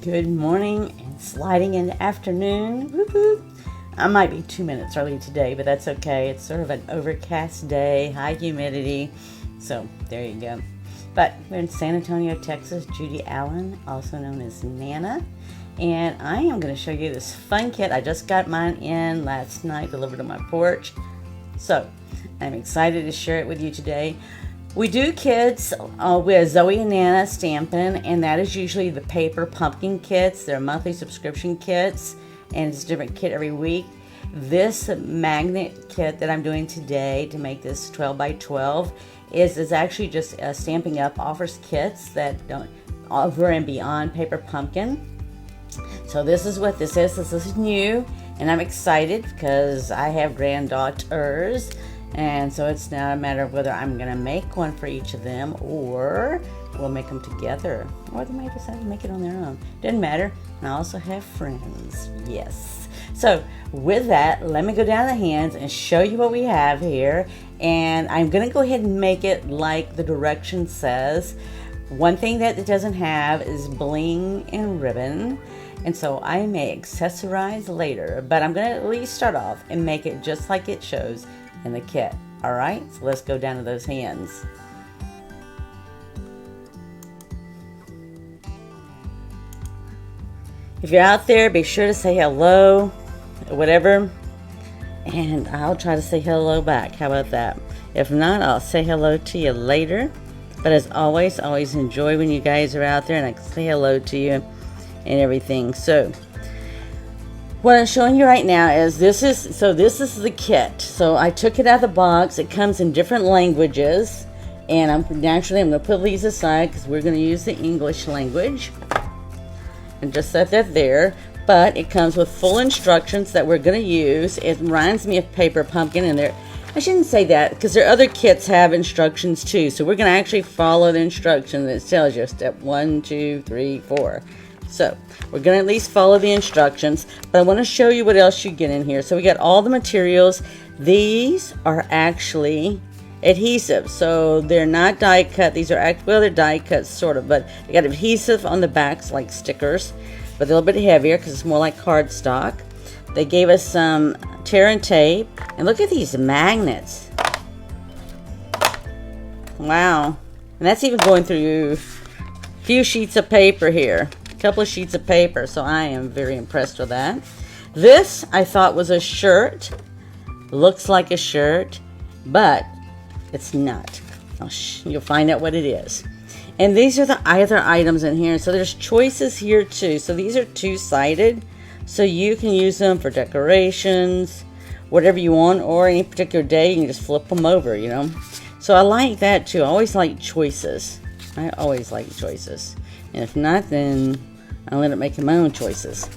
Good morning and sliding into afternoon. Woo-hoo. I might be 2 minutes early today, but that's okay. It's sort of an overcast day, high humidity. So there you go. But we're in San Antonio, Texas. Judy Allen, also known as Nana. And I am going to show you this fun kit. I just got mine in last night, delivered on my porch. So I'm excited to share it with you today. We do kits with Zoe and Nana Stampin', and that is usually the paper pumpkin kits. They're monthly subscription kits, and it's a different kit every week. This magnet kit that I'm doing today to make this 12 by 12 is actually just Stampin' Up! Offers kits that don't over and beyond paper pumpkin. So this is what this is. This is new, and I'm excited because I have granddaughters. And so it's now a matter of whether I'm going to make one for each of them or we'll make them together. Or they may decide to make it on their own. Doesn't matter. And I also have friends. Yes. So with that, let me go down the hands and show you what we have here. And I'm going to go ahead and make it like the direction says. One thing that it doesn't have is bling and ribbon. And so I may accessorize later. But I'm going to at least start off and make it just like it shows in the kit. All right, so let's go down to those hands. If you're out there, be sure to say hello, whatever, and I'll try to say hello back. How about that? If not, I'll say hello to you later. But as always, always enjoy when you guys are out there and I can say hello to you and everything. So what I'm showing you right now is this is the kit. So I took it out of the box. It comes in different languages, and I'm going to put these aside because we're going to use the English language and just set that there. But it comes with full instructions that we're going to use. It reminds me of paper pumpkin, and I shouldn't say that because their other kits have instructions too. So we're going to actually follow the instruction that tells you step 1, 2, 3, 4. So we're going to at least follow the instructions, but I want to show you what else you get in here. So we got all the materials. These are actually adhesive, so they're not die cut. These are they're die cut sort of, but they got adhesive on the backs like stickers, but a little bit heavier because it's more like cardstock. They gave us some tear and tape, and look at these magnets. Wow, and that's even going through a few sheets of paper here. Couple of sheets of paper, so I am very impressed with that. This I thought was a shirt. Looks like a shirt, but it's not. You'll find out what it is. And these are the other items in here. So there's choices here too. So these are two-sided, so you can use them for decorations, whatever you want, or any particular day you can just flip them over, you know. So I like that too. I always like choices. I always like choices. And if not, then I'll end up making my own choices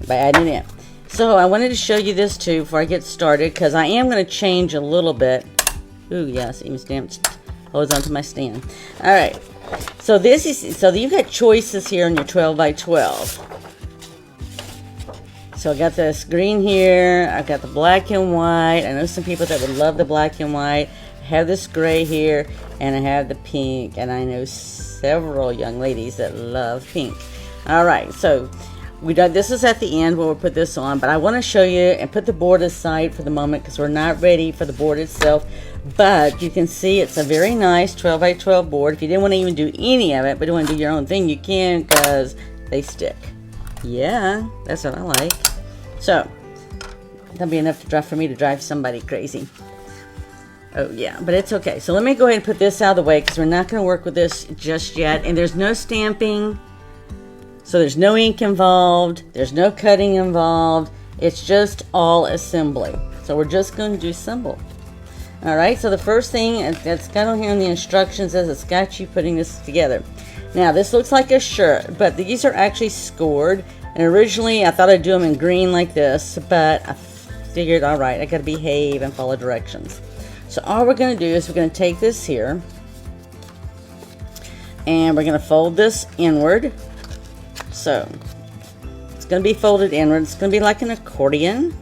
by adding it. So I wanted to show you this too before I get started, because I am going to change a little bit. Ooh, yes, even stamped holds onto my stand. All right. So you've got choices here on your 12 by 12. So I got this green here. I've got the black and white. I know some people that would love the black and white. I have this gray here, and I have the pink, and I know several young ladies that love pink. All right, so this is at the end where we'll put this on, but I want to show you and put the board aside for the moment because we're not ready for the board itself. But you can see it's a very nice 12 by 12 board. If you didn't want to even do any of it, but you want to do your own thing, you can, because they stick. Yeah, that's what I like. So that'll be enough for me to drive somebody crazy. Oh yeah, but it's okay. So let me go ahead and put this out of the way because we're not going to work with this just yet. And there's no stamping, so there's no ink involved. There's no cutting involved. It's just all assembly. So we're just going to do assemble. All right, so the first thing that's got on here in the instructions is it's got you putting this together. Now this looks like a shirt, but these are actually scored. And originally I thought I'd do them in green like this, but I figured, all right, I got to behave and follow directions. So all we're going to do is we're going to take this here and we're going to fold this inward. So it's going to be folded inward. It's going to be like an accordion.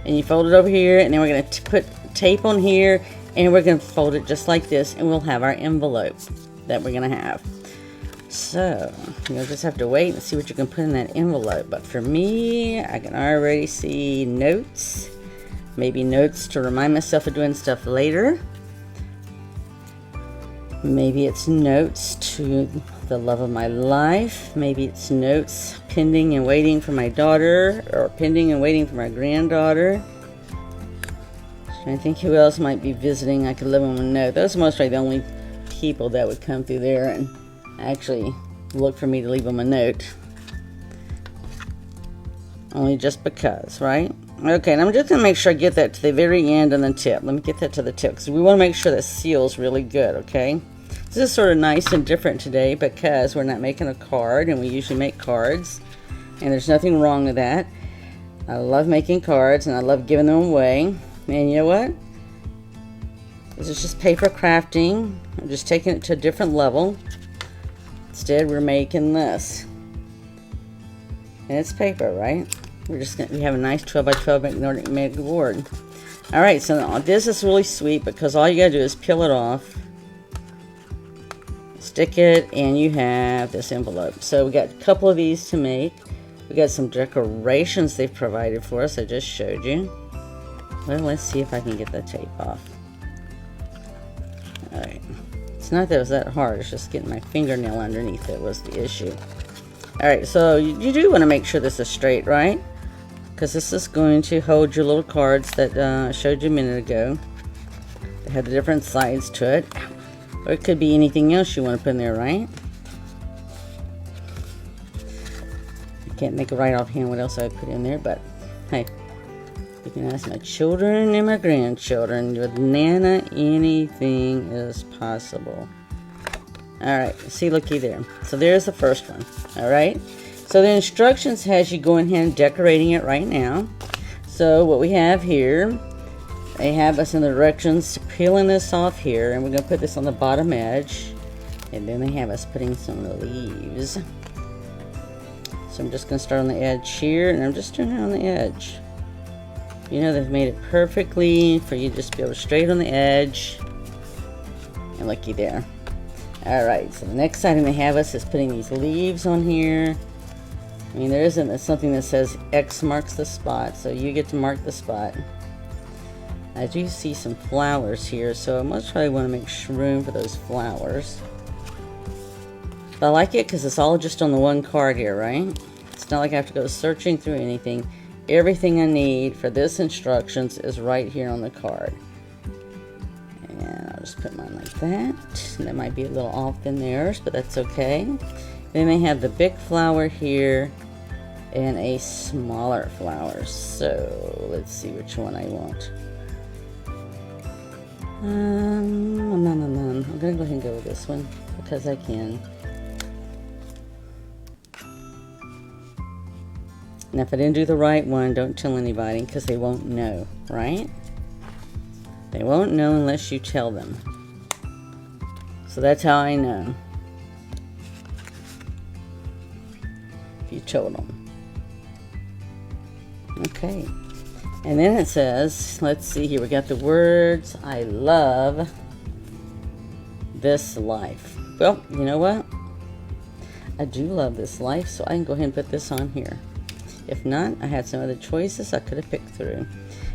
And you fold it over here, and then we're going to put tape on here, and we're going to fold it just like this, and we'll have our envelope that we're going to have. So you'll just have to wait and see what you can put in that envelope. But for me, I can already see notes. Maybe notes to remind myself of doing stuff later. Maybe it's notes to the love of my life. Maybe it's notes pending and waiting for my daughter, or pending and waiting for my granddaughter. I think who else might be visiting I could leave them a note. Those are mostly the only people that would come through there and actually look for me to leave them a note. Only just because, right? Okay, and I'm just going to make sure I get that to the very end and the tip. Let me get that to the tip because we want to make sure that seal's really good, okay? This is sort of nice and different today because we're not making a card, and we usually make cards, and there's nothing wrong with that. I love making cards, and I love giving them away. And you know what? This is just paper crafting. I'm just taking it to a different level. Instead, we're making this. And it's paper, right? We have a nice 12 by 12 magnetic board. Alright, so this is really sweet because all you gotta do is peel it off, stick it, and you have this envelope. So we got a couple of these to make. We got some decorations they've provided for us. I just showed you. Well, let's see if I can get the tape off. Alright. It's not that it was that hard. It's just getting my fingernail underneath it was the issue. Alright, so you do want to make sure this is straight, right? Because this is going to hold your little cards that I showed you a minute ago. They have the different sides to it. Or it could be anything else you want to put in there, right? I can't think of right offhand what else I would put in there, but hey. You can ask my children and my grandchildren. With Nana, anything is possible. Alright, see, looky there. So there's the first one. Alright, so the instructions has you going ahead and decorating it right now. So what we have here, they have us in the directions to peeling this off here, and we're going to put this on the bottom edge. And then they have us putting some leaves. So I'm just going to start on the edge here, and I'm just doing it on the edge. You know, they've made it perfectly for you to just be able to straight on the edge. And looky there. Alright, so the next item they have us is putting these leaves on here. I mean, there isn't something that says X marks the spot, so you get to mark the spot. I do see some flowers here, so I most probably want to make room for those flowers. But I like it because it's all just on the one card here, right? It's not like I have to go searching through anything. Everything I need for this instructions is right here on the card. And I'll just put mine like that. That might be a little off than theirs, but that's okay. Then they have the big flower here and a smaller flower. So let's see which one I want. I'm gonna go ahead and go with this one because I can. Now, if I didn't do the right one, don't tell anybody because they won't know, right? They won't know unless you tell them. So that's how I know. If you told them. Okay. And then it says, let's see here, we got the words, I love this life. Well, you know what? I do love this life, so I can go ahead and put this on here. If not, I had some other choices I could have picked through.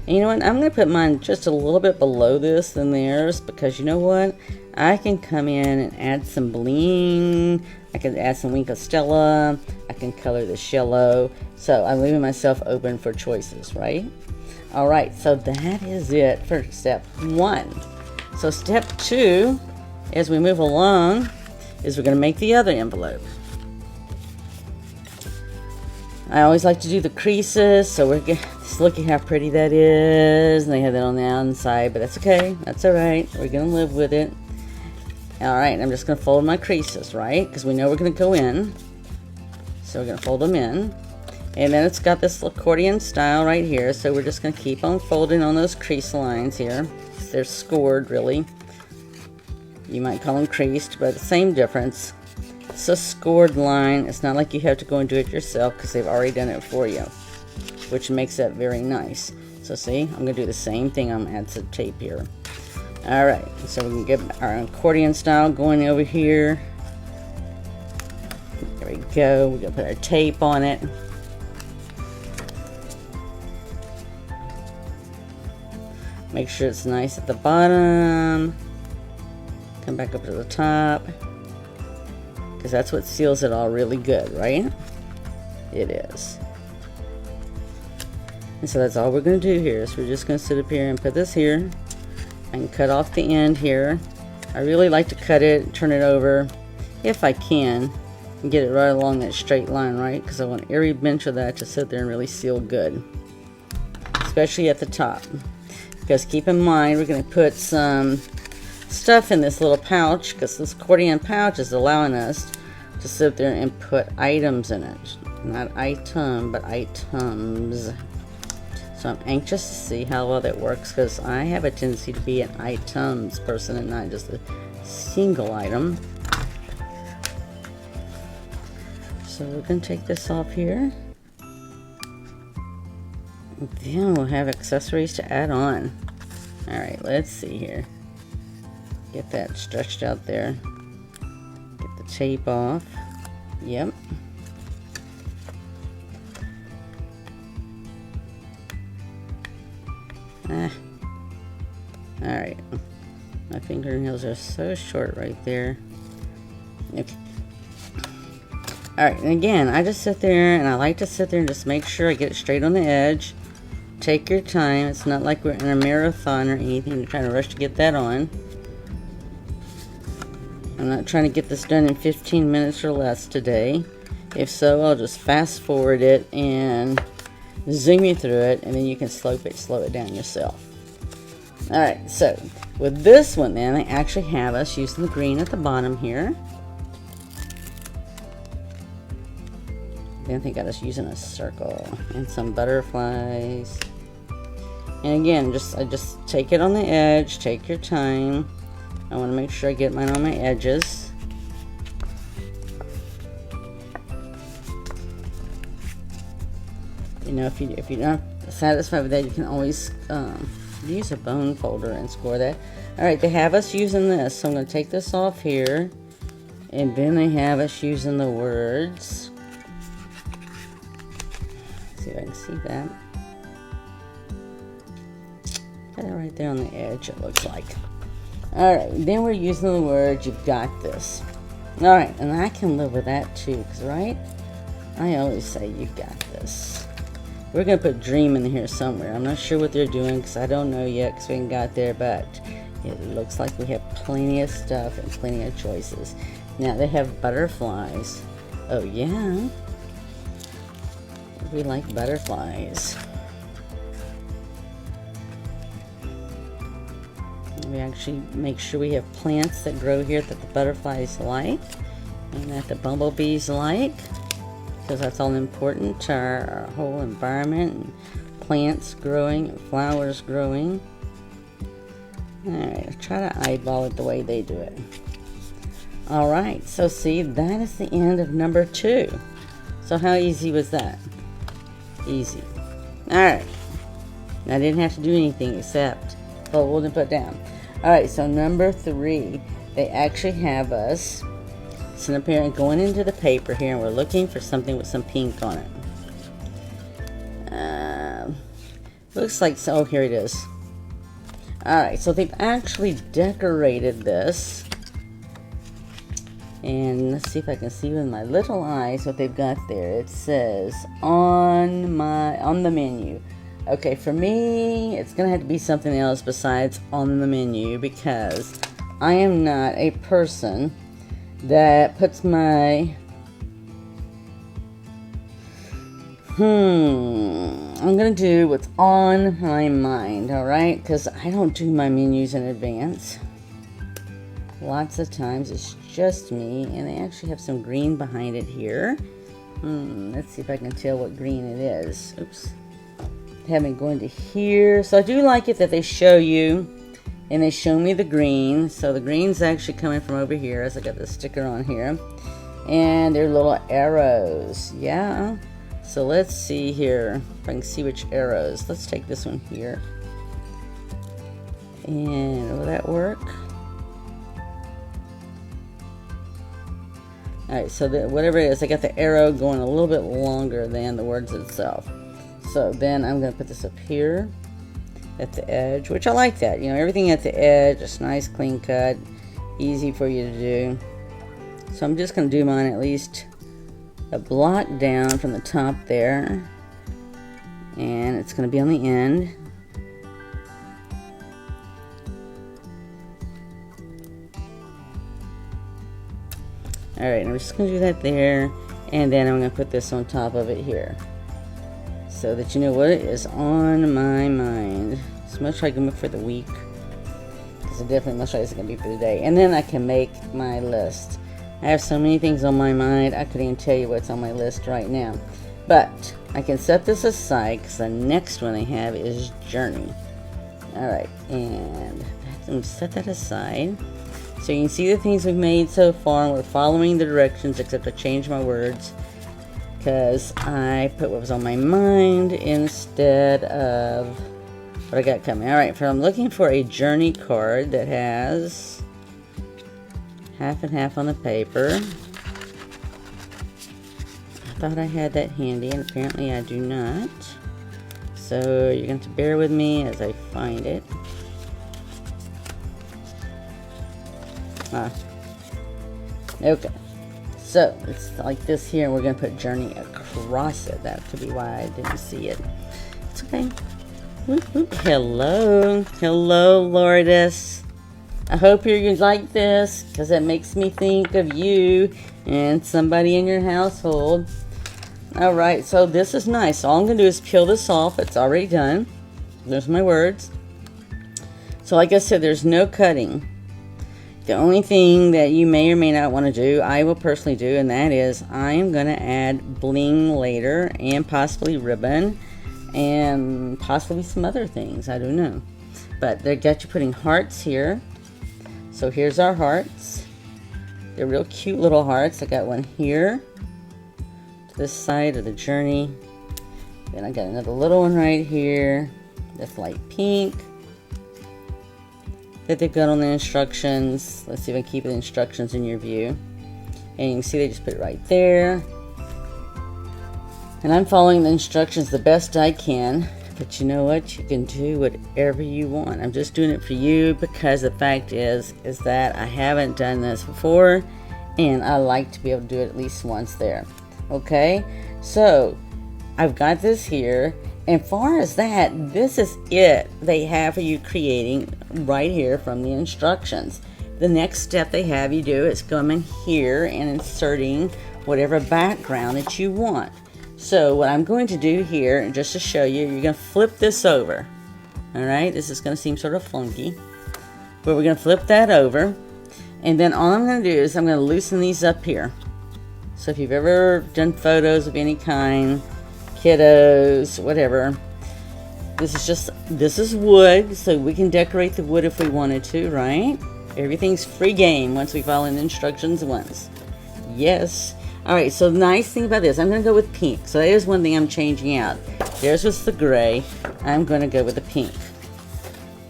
And you know what? I'm going to put mine just a little bit below this than theirs because you know what? I can come in and add some bling. I can add some Wink of Stella. I can color this yellow. So I'm leaving myself open for choices, right? Alright, so that is it for step 1. So step 2, as we move along, is we're going to make the other envelope. I always like to do the creases, so we're just look at how pretty that is. And they have that on the outside, but that's okay. That's alright. We're going to live with it. Alright, I'm just going to fold my creases, right? Because we know we're going to go in. So we're going to fold them in. And then it's got this accordion style right here, so we're just going to keep on folding on those crease lines here. They're scored, really. You might call them creased, but the same difference. It's a scored line. It's not like you have to go and do it yourself because they've already done it for you, which makes that very nice. So see, I'm going to do the same thing. I'm going to add some tape here. Alright, so we can get our accordion style going over here. go. We're going to put our tape on it. Make sure it's nice at the bottom. Come back up to the top. Because that's what seals it all really good, right? It is. And so that's all we're going to do here. So we're just going to sit up here and put this here. I can cut off the end here. I really like to cut it, turn it over, if I can, and get it right along that straight line, right? Because I want every inch of that to sit there and really seal good. Especially at the top. Because keep in mind, we're going to put some stuff in this little pouch, because this accordion pouch is allowing us to sit there and put items in it. Not item, but items. So I'm anxious to see how well that works, because I have a tendency to be an items person and not just a single item. So we're going to take this off here. Then we'll have accessories to add on. Alright, let's see here. Get that stretched out there. Get the tape off. Yep. Alright. My fingernails are so short right there. Okay. Alright, and again, I just sit there and I like to sit there and just make sure I get it straight on the edge. Take your time. It's not like we're in a marathon or anything. You're trying to rush to get that on. I'm not trying to get this done in 15 minutes or less today. If so, I'll just fast forward it and zoom you through it, and then you can slow it down yourself. Alright, so with this one then, they actually have us using the green at the bottom here. Then they got us using a circle and some butterflies. And again, I just take it on the edge, take your time. I want to make sure I get mine on my edges. You know, if you're not satisfied with that, you can always use a bone folder and score that. Alright, they have us using this, so I'm going to take this off here. And then they have us using the words. Let's see if I can see that. Got it right there on the edge, it looks like. Alright, then we're using the words, you've got this. Alright, and I can live with that too, because, right? I always say, you've got this. We're going to put dream in here somewhere. I'm not sure what they're doing, because I don't know yet, because we ain't got there, but it looks like we have plenty of stuff and plenty of choices. Now, they have butterflies. Oh, yeah. We like butterflies. We actually make sure we have plants that grow here that the butterflies like and that the bumblebees like, because that's all important to our whole environment, and plants growing and flowers growing. Alright, try to eyeball it the way they do it. Alright, so see, that is the end of number 2. So how easy was that? Easy. Alright, I didn't have to do anything except fold and put down. Alright, so number 3, they actually have us sitting up here and going into the paper here, and we're looking for something with some pink on it. Looks like, so, oh, here it is. Alright, so they've actually decorated this. And let's see if I can see with my little eyes what they've got there. It says, on the menu. Okay, for me, it's going to have to be something else besides on the menu, because I am not a person that puts my, I'm going to do what's on my mind, alright? Because I don't do my menus in advance. Lots of times it's just me, and they actually have some green behind it here. Let's see if I can tell what green it is. Oops. Have me going to here. So I do like it that they show you, and they show me the green. So the green's actually coming from over here, as I got the sticker on here. And they're little arrows. Yeah. So let's see here if I can see which arrows. Let's take this one here. And will that work? Alright, so whatever it is, I got the arrow going a little bit longer than the words itself. So then I'm going to put this up here at the edge, which I like that. You know, everything at the edge, just nice, clean cut, easy for you to do. So I'm just going to do mine at least a block down from the top there. And it's going to be on the end. Alright, and I'm just going to do that there, and then I'm going to put this on top of it here. So that you know what is on my mind. It's much like I'm for the week. It's definitely much like it's going to be for the day. And then I can make my list. I have so many things on my mind, I couldn't even tell you what's on my list right now. But I can set this aside because the next one I have is Journey. Alright, and I'm going to set that aside. So you can see the things we've made so far, and we're following the directions, except I changed my words because I put what was on my mind instead of what I got coming. Alright, so I'm looking for a journey card that has half and half on the paper. I thought I had that handy, and apparently I do not. So you're going to have to bear with me as I find it. Okay, so it's like this here, and we're going to put Journey across it. That could be why I didn't see it. It's okay. Whoop, whoop. Hello, Lourdes. I hope you like this, because it makes me think of you and somebody in your household. Alright, so this is nice. All I'm going to do is peel this off. It's already done. There's my words. So like I said, there's no cutting. The only thing that you may or may not want to do, I will personally do, and that is I am going to add bling later, and possibly ribbon, and possibly some other things. I don't know. But they got you putting hearts here. So here's our hearts. They're real cute little hearts. I got one here to this side of the journey. Then I got another little one right here. That's light pink that they've got on the instructions. Let's see if I can keep the instructions in your view. And you can see they just put it right there. And I'm following the instructions the best I can. But you know what? You can do whatever you want. I'm just doing it for you because the fact is that I haven't done this before. And I like to be able to do it at least once there. Okay? So, I've got this here. And far as that, this is it they have for you creating right here from the instructions. The next step they have you do is come in here and inserting whatever background that you want. So what I'm going to do here, just to show you, you're going to flip this over. Alright, this is going to seem sort of funky. But we're going to flip that over. And then all I'm going to do is I'm going to loosen these up here. So if you've ever done photos of any kind, kiddos, whatever, this is wood, so we can decorate the wood if we wanted to, right? Everything's free game once we follow the instructions once. Yes. Alright, so the nice thing about this, I'm going to go with pink. So that is one thing I'm changing out. There's just the gray. I'm going to go with the pink.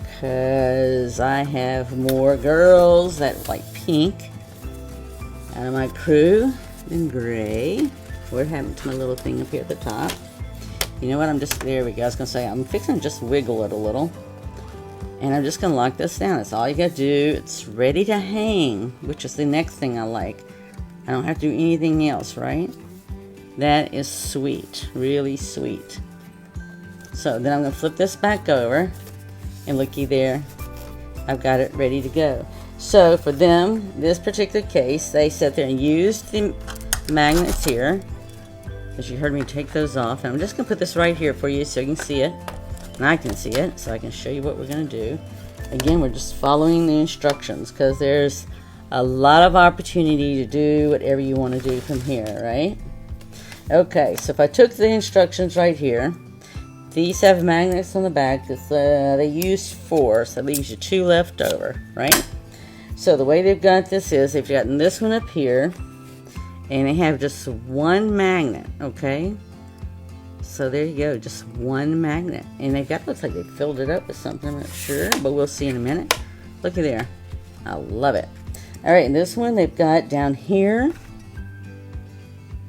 Because I have more girls that like pink out of my crew than gray. What happened to my little thing up here at the top? You know what? There we go. I was going to say, I'm fixing to just wiggle it a little. And I'm just going to lock this down. That's all you got to do. It's ready to hang, which is the next thing I like. I don't have to do anything else, right? That is sweet. Really sweet. So then I'm going to flip this back over. And looky there. I've got it ready to go. So for them, this particular case, they sat there and used the magnets here. As you heard me take those off. And I'm just going to put this right here for you so you can see it. And I can see it, so I can show you what we're going to do. Again, we're just following the instructions because there's a lot of opportunity to do whatever you want to do from here, right? Okay, so if I took the instructions right here, these have magnets on the back. They used 4, so that leaves you 2 left over, right? So the way they've got this is they've gotten this one up here, and they have just one magnet, okay? So there you go, just one magnet. And they've got, looks like they filled it up with something, I'm not sure, but we'll see in a minute. Looky there. I love it. Alright, and this one they've got down here.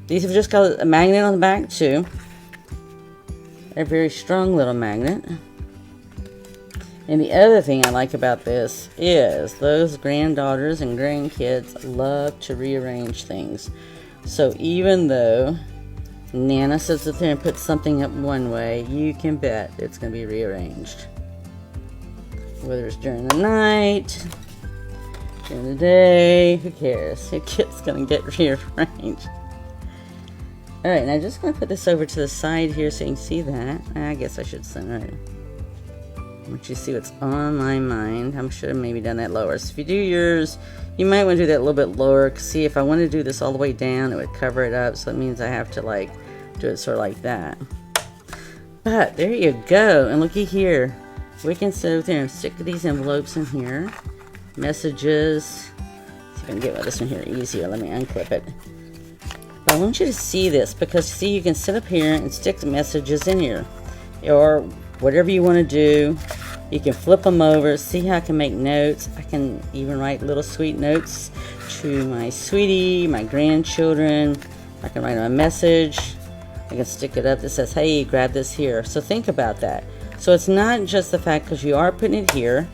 These have just got a magnet on the back too. A very strong little magnet. And the other thing I like about this is those granddaughters and grandkids love to rearrange things. So even though Nana sits there and puts something up one way, you can bet it's going to be rearranged. Whether it's during the night, during the day, who cares? It's going to get rearranged. Alright, and I'm just going to put this over to the side here so you can see that. I guess I should center it. Once you see what's on my mind, I should have maybe done that lower. So if you do yours, you might want to do that a little bit lower. See, if I want to do this all the way down, it would cover it up. So it means I have to like do it sort of like that. But there you go. And looky here. We can sit over there and stick these envelopes in here. Messages. See if I can get this one here easier. Let me unclip it. But I want you to see this because see, you can sit up here and stick the messages in here. Or whatever you want to do. You can flip them over. See how I can make notes. I can even write little sweet notes to my sweetie, my grandchildren. I can write them a message. I can stick it up that says, hey, grab this here. So think about that. So it's not just the fact because you are putting it here,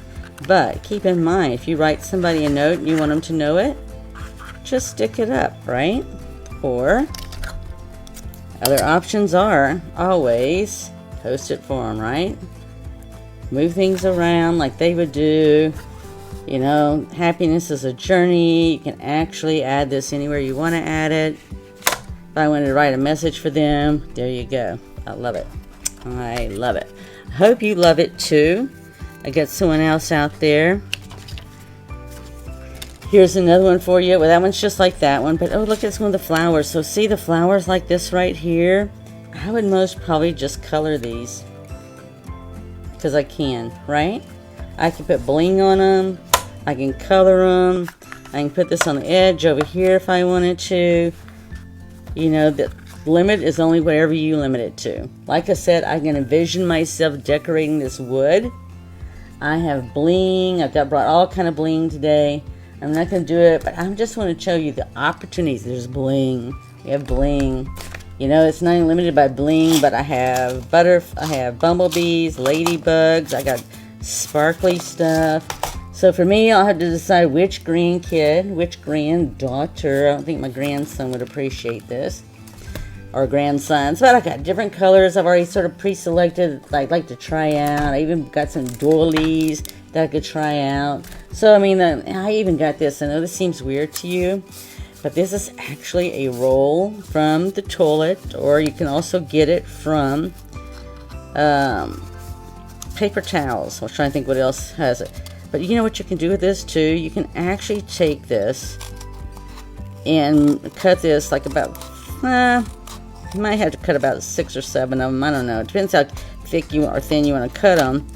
but keep in mind, if you write somebody a note and you want them to know it, just stick it up, right? Or other options are always post it for them, right? Move things around like they would do. You know, happiness is a journey. You can actually add this anywhere you want to add it. If I wanted to write a message for them, there you go. I love it. I love it. I hope you love it too. I got someone else out there. Here's another one for you. Well, that one's just like that one. But oh, look at this one with the flowers. So see the flowers like this right here? I would most probably just color these. Because I can, right? I can put bling on them. I can color them. I can put this on the edge over here if I wanted to. You know, the limit is only whatever you limit it to. Like I said, I can envision myself decorating this wood. I have bling. I've brought all kind of bling today. I'm not going to do it, but I just want to show you the opportunities. There's bling. We have bling. You know, it's not limited by bling, but I have I have bumblebees, ladybugs. I got sparkly stuff. So for me, I'll have to decide which grandkid, which granddaughter. I don't think my grandson would appreciate this. Or grandsons. But I got different colors I've already sort of pre-selected I'd like to try out. I even got some doilies that I could try out. So, I mean, I even got this. I know this seems weird to you, but this is actually a roll from the toilet, or you can also get it from paper towels. I was trying to think what else has it. But you know what you can do with this too? You can actually take this and cut this like about, you might have to cut about 6 or 7 of them. I don't know. It depends how thick or thin you want to cut them.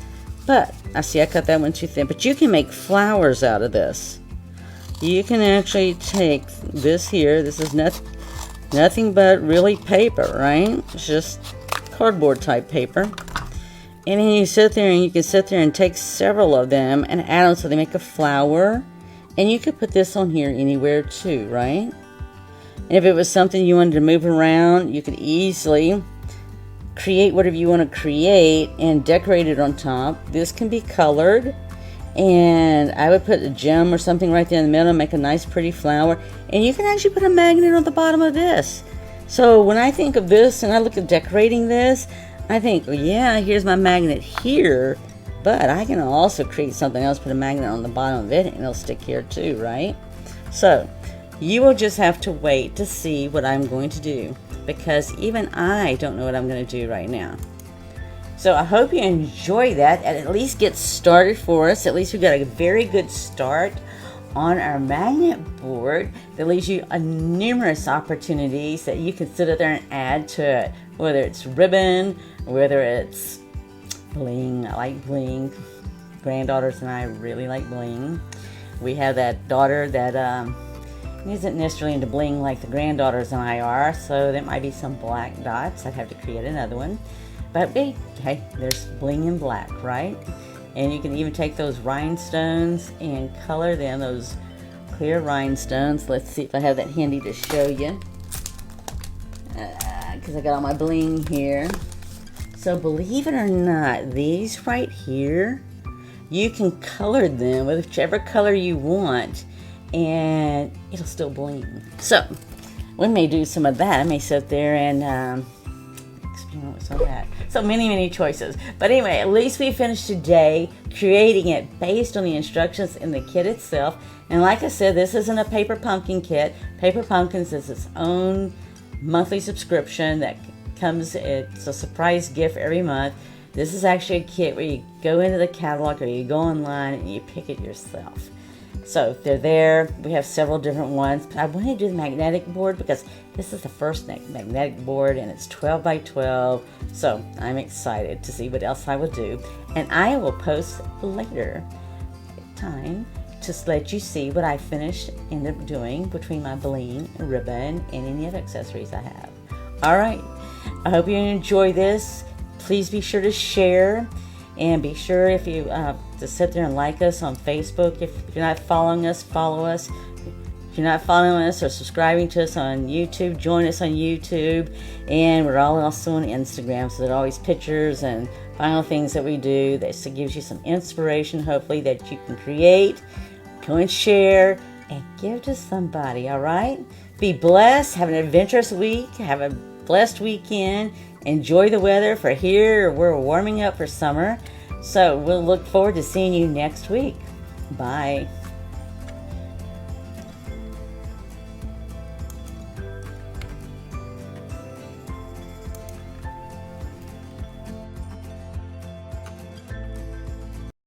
But I see I cut that one too thin. But you can make flowers out of this. You can actually take this here. This is nothing but really paper, right? It's just cardboard type paper. And then you sit there and you can sit there and take several of them and add them so they make a flower. And you could put this on here anywhere too, right? And if it was something you wanted to move around, you could easily create whatever you want to create and decorate it on top. This can be colored. And I would put a gem or something right there in the middle and make a nice pretty flower. And you can actually put a magnet on the bottom of this. So when I think of this and I look at decorating this, I think, well, yeah, here's my magnet here. But I can also create something else, put a magnet on the bottom of it, and it'll stick here too, right? So you will just have to wait to see what I'm going to do, because even I don't know what I'm going to do right now. So I hope you enjoy that and at least get started for us. At least we got a very good start on our magnet board that leaves you numerous opportunities that you can sit there and add to it. Whether it's ribbon, whether it's bling. I like bling. Granddaughters and I really like bling. We have that daughter that isn't necessarily into bling like the granddaughters and I are, so there might be some black dots. I'd have to create another one. But hey, there's bling in black, right? And you can even take those rhinestones and color them, those clear rhinestones. Let's see if I have that handy to show you. because I got all my bling here. So believe it or not, these right here, you can color them with whichever color you want, and it'll still bling. So we may do some of that. I may sit there and experiment with some of that. So many choices. But anyway, at least we finished today creating it based on the instructions in the kit itself. And like I said, this isn't a paper pumpkin kit. Paper Pumpkins is its own monthly subscription that comes, it's a surprise gift every month. This is actually a kit where you go into the catalog or you go online and you pick it yourself. So they're there. We have several different ones. But I wanted to do the magnetic board because this is the first magnetic board and it's 12 by 12. So I'm excited to see what else I will do. And I will post later time to let you see what I end up doing between my bling, ribbon, and any other accessories I have. All right. I hope you enjoy this. Please be sure to share, and be sure if you to sit there and like us on Facebook. If you're not following us, follow us. If you're not following us or subscribing to us on YouTube, join us on YouTube. And we're all also on Instagram, so there are always pictures and final things that we do that gives you some inspiration, hopefully, that you can create. Go and share and give to somebody. All right, be blessed. Have an adventurous week. Have a blessed weekend. Enjoy the weather. For here, we're warming up for summer. So we'll look forward to seeing you next week. Bye.